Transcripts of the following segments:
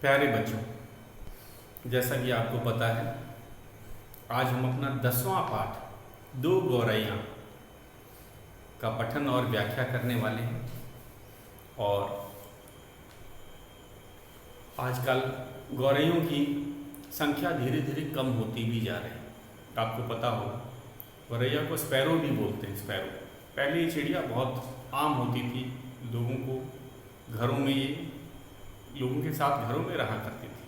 प्यारे बच्चों, जैसा कि आपको पता है, आज हम अपना 10वां पाठ दो गौरैया का पठन और व्याख्या करने वाले हैं। और आजकल गौरैयों की संख्या धीरे धीरे कम होती भी जा रही है। आपको पता होगा, गौरैया को स्पैरो भी बोलते हैं। स्पैरो पहले ये चिड़िया बहुत आम होती थी, लोगों को घरों में ये लोगों के साथ घरों में रहा करती थी,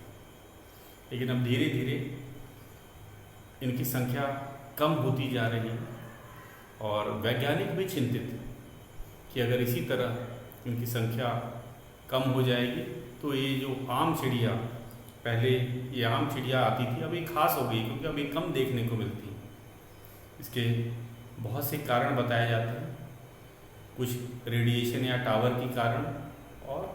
लेकिन अब धीरे धीरे इनकी संख्या कम होती जा रही है। और वैज्ञानिक भी चिंतित हैं कि अगर इसी तरह इनकी संख्या कम हो जाएगी तो ये जो आम चिड़िया, पहले ये आम चिड़िया आती थी, अब ये खास हो गई, क्योंकि अब ये कम देखने को मिलती है। इसके बहुत से कारण बताए जाते हैं, कुछ रेडिएशन या टावर के कारण, और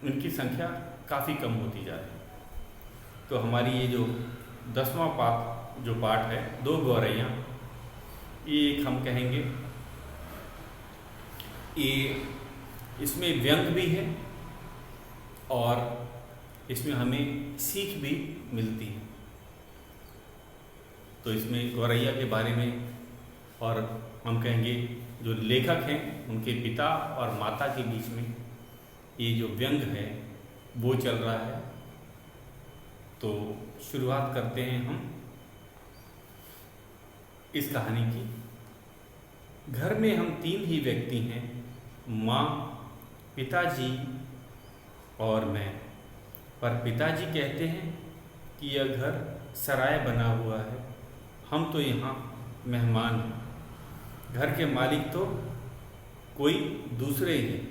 उनकी संख्या काफ़ी कम होती जा रही है। तो हमारी ये जो 10वां पाठ है, दो गौरैया, ये एक हम कहेंगे, ये इसमें व्यंग भी है और इसमें हमें सीख भी मिलती है। तो इसमें गौरैया के बारे में, और हम कहेंगे जो लेखक हैं उनके पिता और माता के बीच में ये जो व्यंग है वो चल रहा है। तो शुरुआत करते हैं हम इस कहानी की। घर में हम 3 ही व्यक्ति हैं, माँ, पिताजी और मैं। पर पिताजी कहते हैं कि यह घर सराय बना हुआ है, हम तो यहाँ मेहमान हैं, घर के मालिक तो कोई दूसरे ही हैं।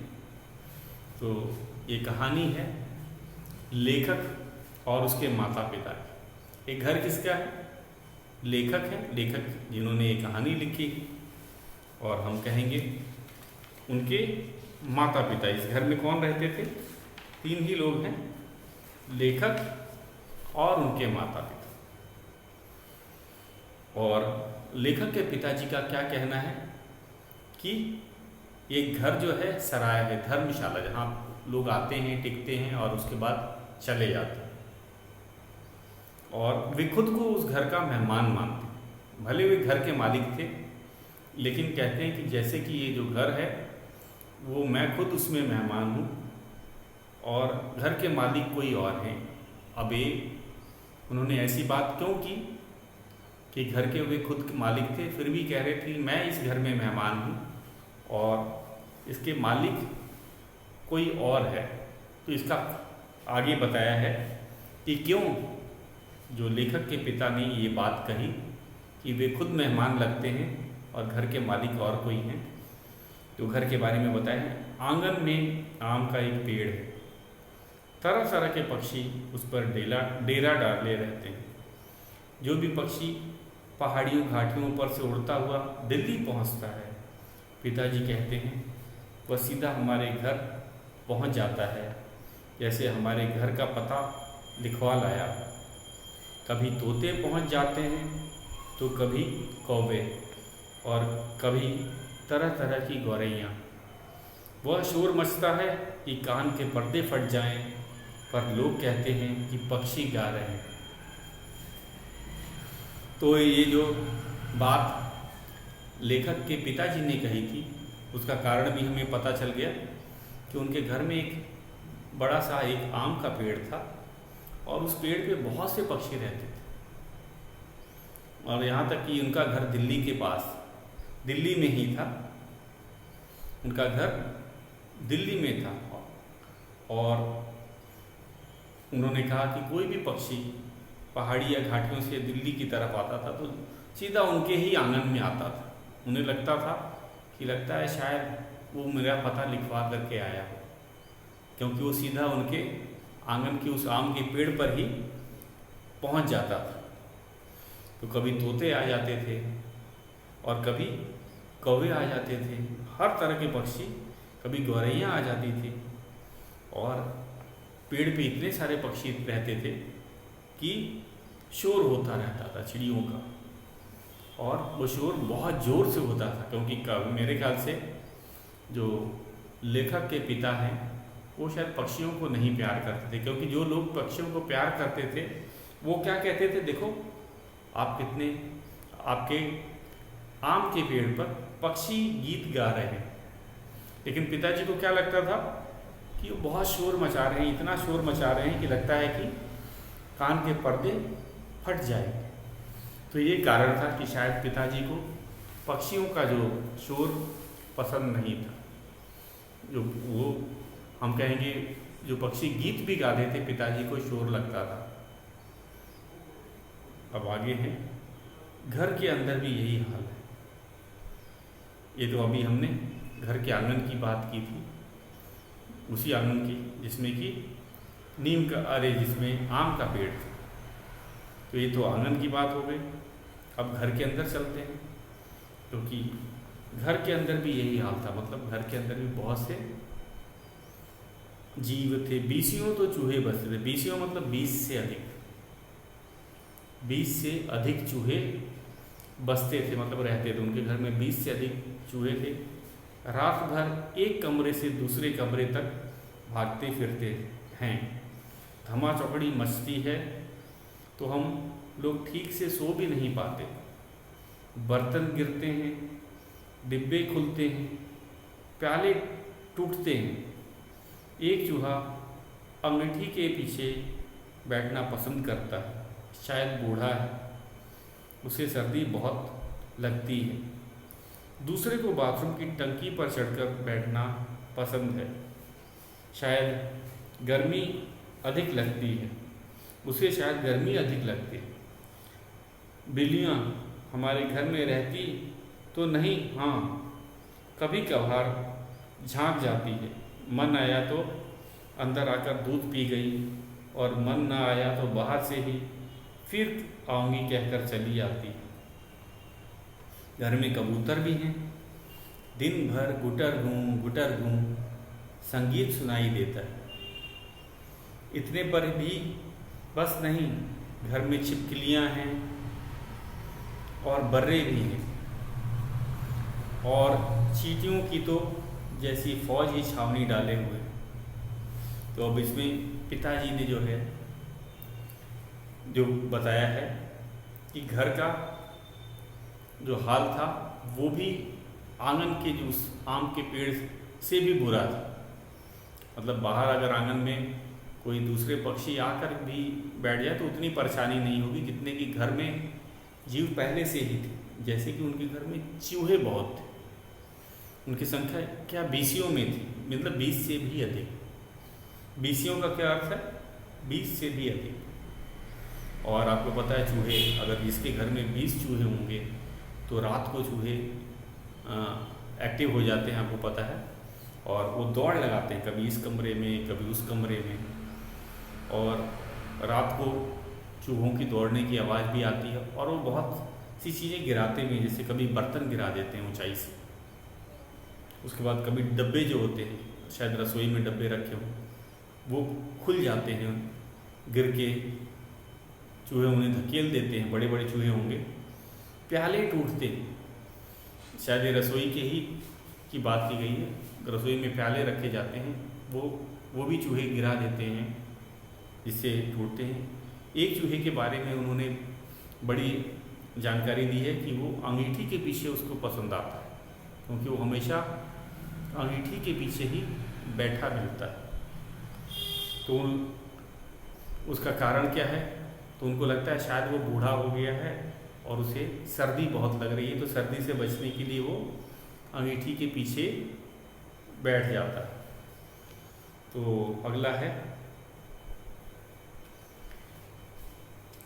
तो ये कहानी है लेखक और उसके माता पिता की। एक घर किसका है? लेखक है, लेखक जिन्होंने ये कहानी लिखी, और हम कहेंगे उनके माता पिता। इस घर में कौन रहते थे? 3 ही लोग हैं, लेखक और उनके माता पिता। और लेखक के पिताजी का क्या कहना है कि ये घर जो है सराय है, धर्मशाला, जहाँ लोग आते हैं, टिकते हैं और उसके बाद चले जाते हैं। और वे खुद को उस घर का मेहमान मानते हैं। भले वे घर के मालिक थे, लेकिन कहते हैं कि जैसे कि ये जो घर है वो मैं खुद उसमें मेहमान हूँ और घर के मालिक कोई और हैं। अब ये उन्होंने ऐसी बात क्यों की कि घर के वे खुद के मालिक थे, फिर भी कह रहे थे कि मैं इस घर में मेहमान हूँ और इसके मालिक कोई और है। तो इसका आगे बताया है कि क्यों जो लेखक के पिता ने ये बात कही कि वे खुद मेहमान लगते हैं और घर के मालिक और कोई हैं। तो घर के बारे में बताया है, आंगन में आम का एक पेड़ है, तरह तरह के पक्षी उस पर डेरा डाले रहते हैं। जो भी पक्षी पहाड़ियों घाटियों पर से उड़ता हुआ दिल्ली पहुंचता है, पिताजी कहते हैं, वह सीधा हमारे घर पहुंच जाता है, जैसे हमारे घर का पता लिखवा लाया। कभी तोते पहुंच जाते हैं तो कभी कौवे और कभी तरह तरह की गौरैया। वह शोर मचता है कि कान के पर्दे फट जाएं, पर लोग कहते हैं कि पक्षी गा रहे हैं। तो ये जो बात लेखक के पिताजी ने कही थी, उसका कारण भी हमें पता चल गया कि उनके घर में एक बड़ा सा एक आम का पेड़ था और उस पेड़ पे बहुत से पक्षी रहते थे। और यहाँ तक कि उनका घर दिल्ली के पास, दिल्ली में ही था, उनका घर दिल्ली में था। और उन्होंने कहा कि कोई भी पक्षी पहाड़ी या घाटियों से दिल्ली की तरफ आता था तो सीधा उनके ही आंगन में आता था। उन्हें लगता था कि लगता है शायद वो मेरा पता लिखवा करके आया हो, क्योंकि वो सीधा उनके आंगन के उस आम के पेड़ पर ही पहुंच जाता था। तो कभी तोते आ जाते थे और कभी कौवे आ जाते थे, हर तरह के पक्षी, कभी गौरैया आ जाती थी। और पेड़ पे इतने सारे पक्षी रहते थे कि शोर होता रहता था चिड़ियों का, और वो शोर बहुत ज़ोर से होता था, क्योंकि मेरे ख्याल से जो लेखक के पिता हैं वो शायद पक्षियों को नहीं प्यार करते थे, क्योंकि जो लोग पक्षियों को प्यार करते थे वो क्या कहते थे, देखो आप कितने, आपके आम के पेड़ पर पक्षी गीत गा रहे हैं। लेकिन पिताजी को क्या लगता था कि वो बहुत शोर मचा रहे हैं, इतना शोर मचा रहे हैं कि लगता है कि कान के पर्दे फट जाए। तो ये कारण था कि शायद पिताजी को पक्षियों का जो शोर पसंद नहीं था। जो वो हम कहेंगे जो पक्षी गीत भी गाते थे पिताजी को शोर लगता था। अब आगे है, घर के अंदर भी यही हाल है। ये तो अभी हमने घर के आंगन की बात की थी, उसी आंगन की जिसमें कि नीम का जिसमें आम का पेड़ था। तो ये तो आंगन की बात हो गई। अब घर के अंदर चलते हैं, क्योंकि घर के अंदर भी यही हाल था। मतलब घर के अंदर भी बहुत से जीव थे। बीसियों तो चूहे बसते थे। बीसियों मतलब 20 से अधिक, 20 से अधिक चूहे बसते थे, मतलब रहते थे। उनके घर में 20 से अधिक चूहे थे। रात भर एक कमरे से दूसरे कमरे तक भागते फिरते हैं। धमा चौकड़ी मचती है तो हम लोग ठीक से सो भी नहीं पाते। बर्तन गिरते हैं, डिब्बे खुलते हैं, प्याले टूटते हैं। एक चूहा अंगीठी के पीछे बैठना पसंद करता है। शायद बूढ़ा है, उसे सर्दी बहुत लगती है। दूसरे को बाथरूम की टंकी पर चढ़कर बैठना पसंद है। शायद गर्मी अधिक लगती है, उसे शायद गर्मी अधिक लगती है। बिल्लियाँ हमारे घर में रहती तो नहीं, हाँ कभी कभार झांक जाती है। मन आया तो अंदर आकर दूध पी गई, और मन ना आया तो बाहर से ही फिर आऊँगी कहकर चली आती है। घर में कबूतर भी हैं। दिन भर गुटर गूं संगीत सुनाई देता है। इतने पर भी बस नहीं, घर में छिपकलियाँ हैं और बर्रे भी हैं, और चींटियों की तो जैसी फौज ही छावनी डाले हुए। तो अब इसमें पिताजी ने जो बताया है कि घर का जो हाल था वो भी आंगन के जो उस आम के पेड़ से भी बुरा था। मतलब बाहर अगर आंगन में कोई दूसरे पक्षी आकर भी बैठ जाए तो उतनी परेशानी नहीं होगी जितने कि घर में जीव पहले से ही थे। जैसे कि उनके घर में चूहे बहुत थे, उनकी संख्या क्या बीसियों में थी, मतलब 20 से भी अधिक। बीसियों का क्या अर्थ है? 20 से भी अधिक। और आपको पता है चूहे, अगर जिसके घर में 20 चूहे होंगे तो रात को चूहे एक्टिव हो जाते हैं, आपको पता है, और वो दौड़ लगाते हैं, कभी इस कमरे में कभी उस कमरे में। और रात को चूहों की दौड़ने की आवाज़ भी आती है, और वो बहुत सी चीज़ें गिराते भी हैं, जैसे कभी बर्तन गिरा देते हैं ऊंचाई से। उसके बाद कभी डब्बे जो होते हैं, शायद रसोई में डब्बे रखे हों, वो खुल जाते हैं गिर के, चूहे उन्हें धकेल देते हैं। बड़े बड़े चूहे होंगे। प्याले टूटते हैं, शायद ये रसोई के ही की बात की गई है। रसोई में प्याले रखे जाते हैं, वो भी चूहे गिरा देते हैं, जिससे टूटते हैं। एक चूहे के बारे में उन्होंने बड़ी जानकारी दी है कि वो अंगीठी के पीछे उसको पसंद आता है, क्योंकि वो हमेशा अंगीठी के पीछे ही बैठा मिलता है। तो उसका कारण क्या है? तो उनको लगता है शायद वो बूढ़ा हो गया है और उसे सर्दी बहुत लग रही है, तो सर्दी से बचने के लिए वो अंगीठी के पीछे बैठ जाता है। तो अगला है,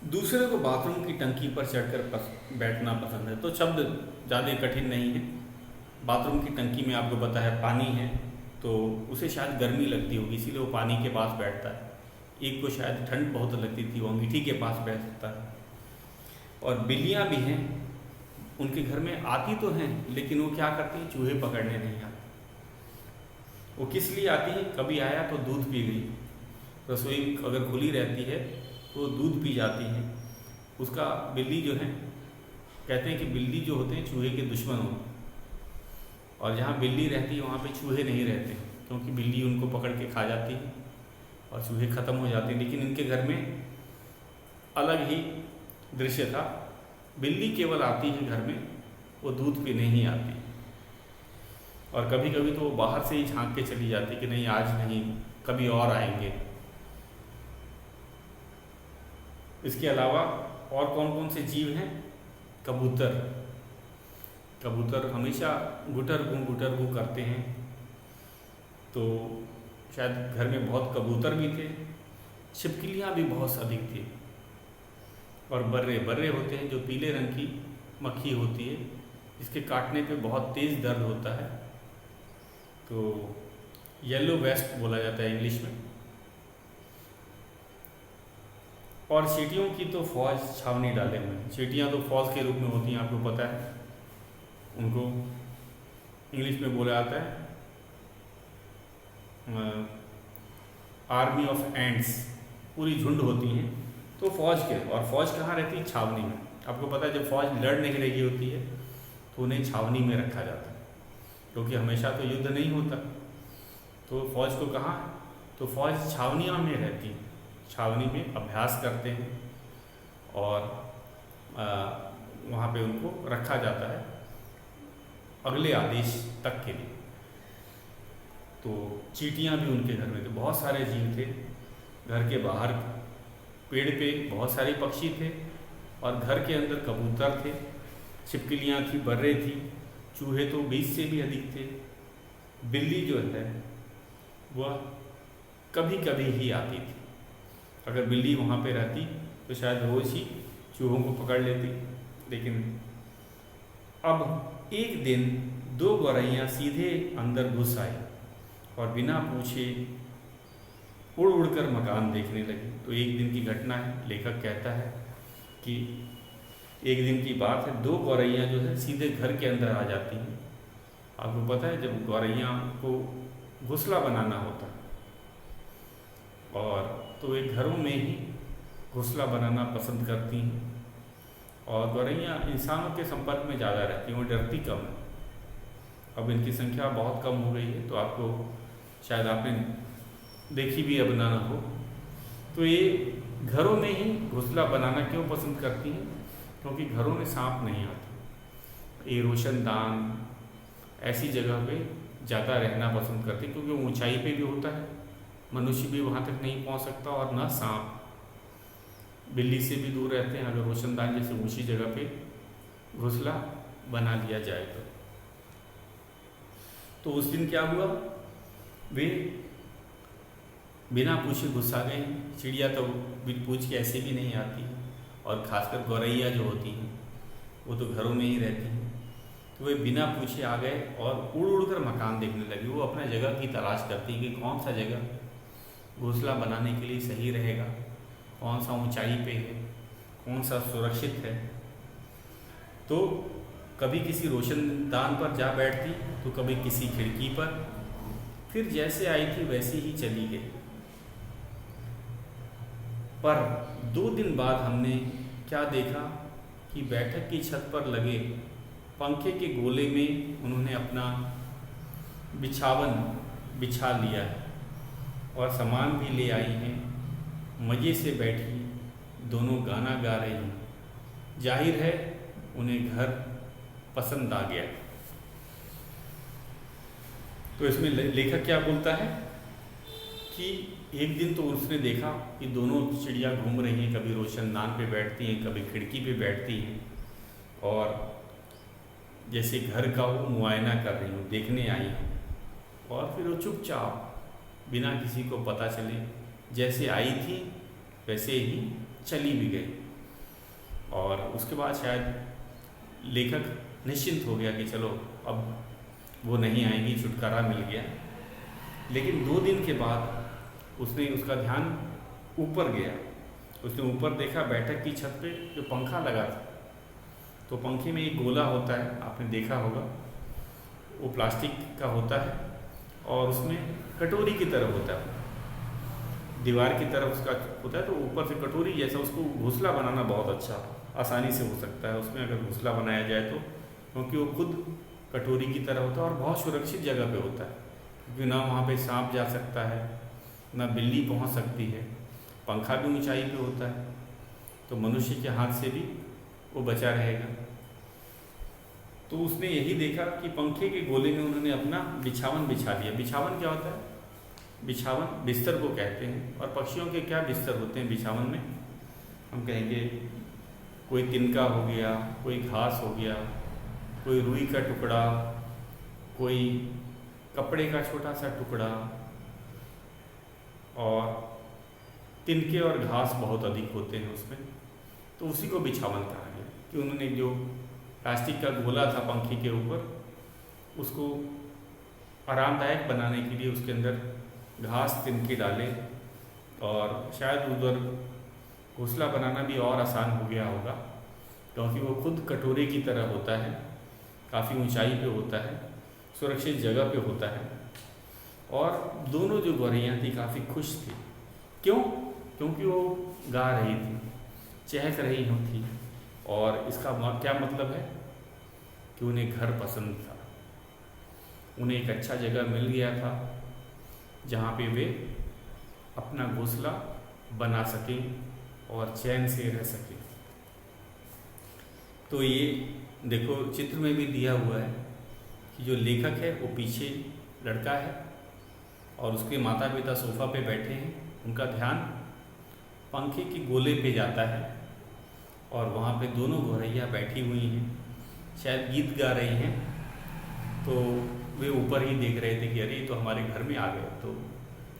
दूसरे को बाथरूम की टंकी पर चढ़कर बैठना पसंद है। तो शब्द ज़्यादा कठिन नहीं है। बाथरूम की टंकी में आपको पता है पानी है, तो उसे शायद गर्मी लगती होगी, इसीलिए वो पानी के पास बैठता है। एक को शायद ठंड बहुत लगती थी, वो अंगीठी के पास बैठता है। और बिल्लियाँ भी हैं, उनके घर में आती तो हैं, लेकिन वो क्या करती हैं? चूहे पकड़ने नहीं आती। वो किस लिए आती है? कभी आया तो दूध पी गई, रसोई अगर खुली रहती है तो दूध पी जाती हैं। उसका बिल्ली जो है, कहते हैं कि बिल्ली जो होते हैं चूहे के दुश्मन होते हैं, और जहाँ बिल्ली रहती है वहाँ पे चूहे नहीं रहते, क्योंकि बिल्ली उनको पकड़ के खा जाती है और चूहे ख़त्म हो जाते हैं। लेकिन इनके घर में अलग ही दृश्य था। बिल्ली केवल आती है घर में, वो दूध पीने ही आती है, और कभी कभी तो वो बाहर से ही झांक के चली जाती कि नहीं आज नहीं, कभी और आएंगे। इसके अलावा और कौन कौन से जीव हैं? कबूतर। कबूतर हमेशा गुटर गूं करते हैं, तो शायद घर में बहुत कबूतर भी थे। छिपकलियाँ भी बहुत अधिक थी, और बर्रे होते हैं जो पीले रंग की मक्खी होती है, जिसके काटने पे बहुत तेज़ दर्द होता है, तो येलो वेस्ट बोला जाता है इंग्लिश में। और चींटियों की तो फौज छावनी डाले हुए हैं। चींटियाँ तो फौज के रूप में होती हैं, आपको पता है। उनको इंग्लिश में बोला जाता है आर्मी ऑफ एंड्स। पूरी झुंड होती हैं तो फौज के, और फौज कहाँ रहती है? छावनी में। आपको पता है जब फौज लड़ने के लगी होती है तो उन्हें छावनी में रखा जाता है, क्योंकि हमेशा तो युद्ध नहीं होता। तो फौज को कहाँ? तो फौज छावनियों में रहती है, छावनी में अभ्यास करते हैं, और वहाँ पे उनको रखा जाता है अगले आदेश तक के लिए। तो चींटियाँ भी उनके घर में थे, बहुत सारे जीव थे। घर के बाहर पेड़ पे बहुत सारे पक्षी थे, और घर के अंदर कबूतर थे, छिपकलियाँ थी, बर्रे थी, चूहे तो 20 से भी अधिक थे। बिल्ली जो है वह कभी कभी ही आती थी। अगर बिल्ली वहाँ पे रहती तो शायद रोज़ ही चूहों को पकड़ लेती। लेकिन अब एक दिन 2 गौरैया सीधे अंदर घुस आई और बिना पूछे उड़ कर मकान देखने लगी। तो एक दिन की घटना है। लेखक कहता है कि एक दिन की बात है, 2 गौरैया जो है सीधे घर के अंदर आ जाती हैं। आपको पता है जब गौरैया को घोंसला बनाना होता है, और तो वे घरों में ही घोंसला बनाना पसंद करती हैं, और गौरैया इंसानों के संपर्क में ज़्यादा रहती हैं, वो डरती कम है। अब इनकी संख्या बहुत कम हो गई है, तो आपको शायद आपने देखी भी अब ना हो। तो ये घरों में ही घोंसला बनाना क्यों पसंद करती हैं? क्योंकि घरों में सांप नहीं आते। ये रोशनदान ऐसी जगह पे ज़्यादा रहना पसंद करते हैं, क्योंकि ऊंचाई पे भी होता है, मनुष्य भी वहाँ तक नहीं पहुँच सकता, और ना सांप। बिल्ली से भी दूर रहते हैं अगर रोशनदान जैसे ऊंची जगह पे घोंसला बना लिया जाए तो उस दिन क्या हुआ? वे बिना पूछे घुस आ गए। चिड़िया तो बिन पूछ के ऐसे भी नहीं आती, और खासकर गौरैया जो होती हैं वो तो घरों में ही रहती हैं। तो वे बिना पूछे आ गए और उड़ कर मकान देखने लगी। वो अपना जगह की तलाश करती है कि कौन सा जगह घोंसला बनाने के लिए सही रहेगा, कौन सा ऊंचाई पे है, कौन सा सुरक्षित है। तो कभी किसी रोशनदान पर जा बैठती, तो कभी किसी खिड़की पर, फिर जैसे आई थी वैसे ही चली गई। पर 2 दिन बाद हमने क्या देखा कि बैठक की छत पर लगे पंखे के गोले में उन्होंने अपना बिछावन बिछा लिया है, और सामान भी ले आई हैं। मज़े से बैठी दोनों गाना गा रही हैं। जाहिर है उन्हें घर पसंद आ गया। तो इसमें लेखक क्या बोलता है कि एक दिन तो उसने देखा कि दोनों चिड़िया घूम रही हैं, कभी रोशनदान पे बैठती हैं, कभी खिड़की पे बैठती हैं, और जैसे घर का वो मुआयना कर रही हूँ, देखने आई हैं। और फिर वो चुपचाप बिना किसी को पता चले जैसे आई थी वैसे ही चली भी गई। और उसके बाद शायद लेखक निश्चिंत हो गया कि चलो अब वो नहीं आएंगी, छुटकारा मिल गया। लेकिन 2 दिन के बाद उसका ध्यान ऊपर गया। उसने ऊपर देखा बैठक की छत पे जो पंखा लगा था, तो पंखे में एक गोला होता है, आपने देखा होगा, वो प्लास्टिक का होता है, और उसमें कटोरी की तरह होता है, दीवार की तरफ उसका होता है। तो ऊपर से कटोरी जैसा, उसको घोंसला बनाना बहुत अच्छा आसानी से हो सकता है उसमें, अगर घोंसला बनाया जाए तो, क्योंकि वो खुद कटोरी की तरह होता है और बहुत सुरक्षित जगह पे होता है। क्योंकि ना वहाँ पे सांप जा सकता है, ना बिल्ली पहुँच सकती है, पंखा भी ऊंचाई पे होता है, तो मनुष्य के हाथ से भी वो बचा रहेगा। तो उसने यही देखा कि पंखे के गोले में उन्होंने अपना बिछावन बिछा दिया। बिछावन क्या होता है? बिछावन बिस्तर को कहते हैं। और पक्षियों के क्या बिस्तर होते हैं बिछावन में? हम कहेंगे कोई तिनका हो गया, कोई घास हो गया, कोई रुई का टुकड़ा, कोई कपड़े का छोटा सा टुकड़ा, और तिनके और घास बहुत अधिक होते हैं उसमें, तो उसी को बिछावन कहा गया। कि उन्होंने जो प्लास्टिक का गोला था पंखे के ऊपर, उसको आरामदायक बनाने के लिए उसके अंदर घास तिनके डाले, और शायद उधर घोंसला बनाना भी और आसान हो गया होगा, क्योंकि वो खुद कटोरे की तरह होता है, काफ़ी ऊंचाई पे होता है, सुरक्षित जगह पे होता है। और दोनों जो गौरैया थी काफ़ी खुश थी। क्यों? क्योंकि वो गा रही थी, चहक रही थी, और इसका क्या मतलब है कि उन्हें घर पसंद था, उन्हें एक अच्छा जगह मिल गया था जहाँ पे वे अपना घोंसला बना सकें और चैन से रह सकें। तो ये देखो चित्र में भी दिया हुआ है कि जो लेखक है वो पीछे लड़का है और उसके माता पिता सोफा पे बैठे हैं, उनका ध्यान पंखे के गोले पे जाता है, और वहाँ पे दोनों गौरैया बैठी हुई हैं, शायद गीत गा रही हैं। तो वे ऊपर ही देख रहे थे कि अरे तो हमारे घर में आ गए, तो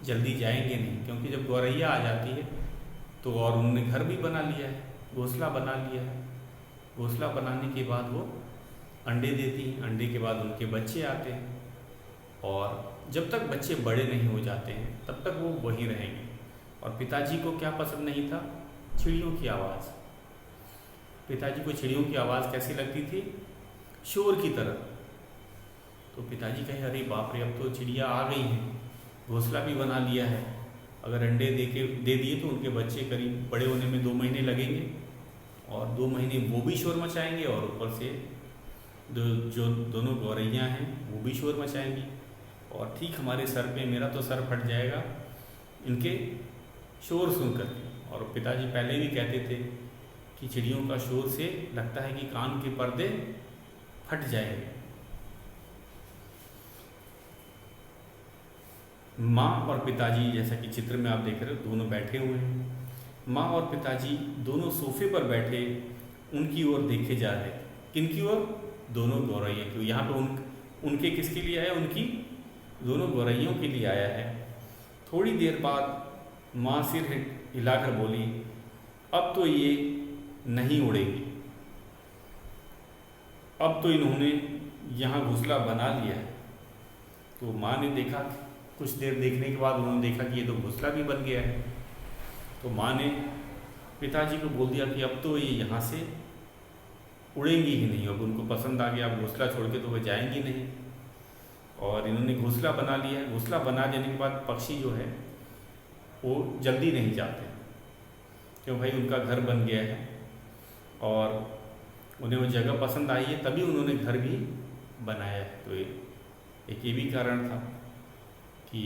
जल्दी जाएंगे नहीं, क्योंकि जब गौरैया आ जाती है तो और उन्होंने घर भी बना लिया है, घोंसला बना लिया है। घोंसला बनाने के बाद वो अंडे देती हैं, अंडे के बाद उनके बच्चे आते हैं, और जब तक बच्चे बड़े नहीं हो जाते हैं तब तक वो वहीं रहेंगे। और पिताजी को क्या पसंद नहीं था? चिड़ियों की आवाज़। पिताजी को चिड़ियों की आवाज़ कैसी लगती थी? शोर की तरह। तो पिताजी कहे अरे बाप रे, अब तो चिड़िया आ गई हैं, घोंसला भी बना लिया है, अगर अंडे दे दिए तो उनके बच्चे करीब बड़े होने में 2 महीने लगेंगे, और 2 महीने वो भी शोर मचाएंगे, और ऊपर से जो दोनों गौरैया हैं वो भी शोर मचाएंगी, और ठीक हमारे सर पे, मेरा तो सर फट जाएगा इनके शोर सुन करके। और पिताजी पहले भी कहते थे कि चिड़ियों का शोर से लगता है कि कान के पर्दे फट जाएंगे। माँ और पिताजी, जैसा कि चित्र में आप देख रहे हो, दोनों बैठे हुए हैं। माँ और पिताजी दोनों सोफे पर बैठे उनकी ओर देखे जा रहे थे। किनकी ओर? दोनों गौरैया की। यहाँ पे उनके किसके लिए आया? उनकी दोनों गौरैयों के लिए आया है। थोड़ी देर बाद माँ सिर हिलाकर बोली, अब तो ये नहीं उड़ेगी, अब तो इन्होंने यहाँ घोंसला बना लिया है। तो माँ ने देखा, कुछ देर देखने के बाद उन्होंने देखा कि ये तो घोंसला भी बन गया है। तो माँ ने पिताजी को बोल दिया कि अब तो ये यहाँ से उड़ेंगी ही नहीं, अब उनको पसंद आ गया, अब घोंसला छोड़ के तो वह जाएंगी नहीं। और इन्होंने घोंसला बना लिया है। घोंसला बना देने के बाद पक्षी जो है वो जल्दी नहीं जाते, क्यों भाई, उनका घर बन गया है और उन्हें वो जगह पसंद आई है, तभी उन्होंने घर भी बनाया है। तो एक ये भी कारण था कि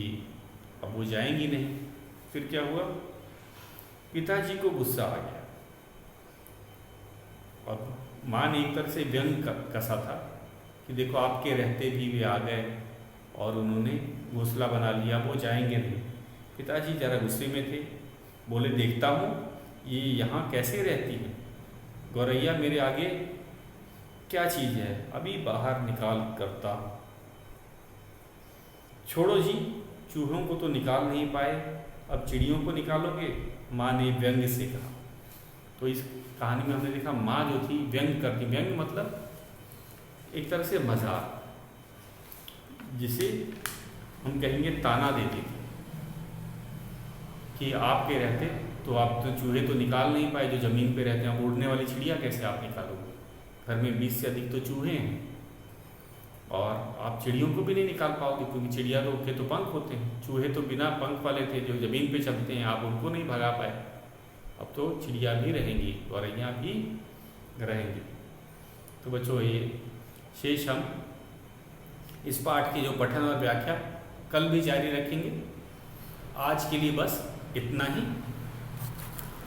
अब वो जाएंगी नहीं। फिर क्या हुआ? पिताजी को गुस्सा आ गया। अब माँ ने एक तरह से व्यंग कसा था कि देखो आपके रहते भी वे आ गए और उन्होंने घोंसला बना लिया, वो जाएंगे नहीं। पिताजी ज़रा गुस्से में थे, बोले देखता हूँ ये यहाँ कैसे रहती है, गौरैया मेरे आगे क्या चीज़ है, अभी बाहर निकाल करता हूँ। छोड़ो जी, चूहों को तो निकाल नहीं पाए, अब चिड़ियों को निकालोगे, माँ ने व्यंग से कहा। तो इस कहानी में हमने देखा माँ जो थी व्यंग करती। व्यंग मतलब एक तरह से मजाक, जिसे हम कहेंगे ताना देती थी कि आपके रहते तो आप तो चूहे तो निकाल नहीं पाए, जो ज़मीन पे रहते हैं, अब उड़ने वाली चिड़िया कैसे आप निकालोगे, घर में 20 से अधिक तो चूहे हैं और आप चिड़ियों को भी नहीं निकाल पाओगे, क्योंकि चिड़िया के तो पंख होते हैं, चूहे तो बिना पंख वाले थे जो ज़मीन पे चलते हैं, आप उनको नहीं भगा पाए। अब तो चिड़िया भी रहेंगी, गौरैया भी रहेंगी। तो बच्चों, ये शेष हम इस पाठ की जो पठन और व्याख्या कल भी जारी रखेंगे। आज के लिए बस इतना ही।